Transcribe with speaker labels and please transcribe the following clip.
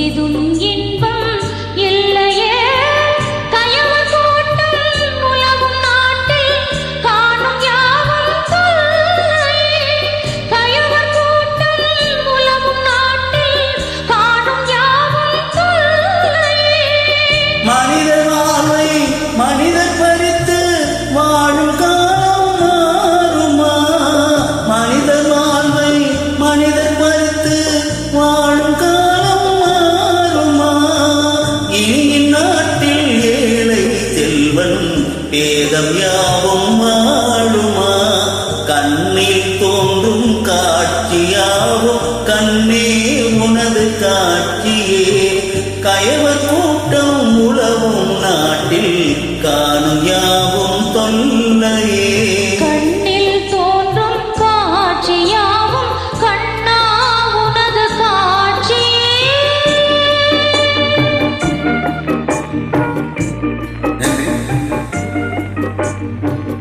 Speaker 1: எய்தும் இன்பம் இல்லையே கயவர் கூட்டம் உலகும் நாட்டில் காணும் யாவும் தொல்லையே கயவர் கூட்டம் உலகும் நாட்டில் காணும் யாவும் தொல்லையே
Speaker 2: மனிதர் வாழ்வை மனிதர் பறித்து வாழும் காலம் மாறுமா மனிதர் வாழ்வை மனிதர் பறித்து வாழும் காலம் மாறுமா இனி இந்நாட்டில் ஏழை செல்வன் பேதம் யாவும் வாழுமா கண்ணில் தோன்றும் காட்சியாவும் கண்ணே உனது காட்சியே கயவர் கூட்டம் உலவும் நாட்டில் காணும் யாவும் தொல்லையே
Speaker 1: கண்ணில் தோன்றும் காட்சியாவும் கண்ணா உனது காட்சியே
Speaker 2: நன்றி.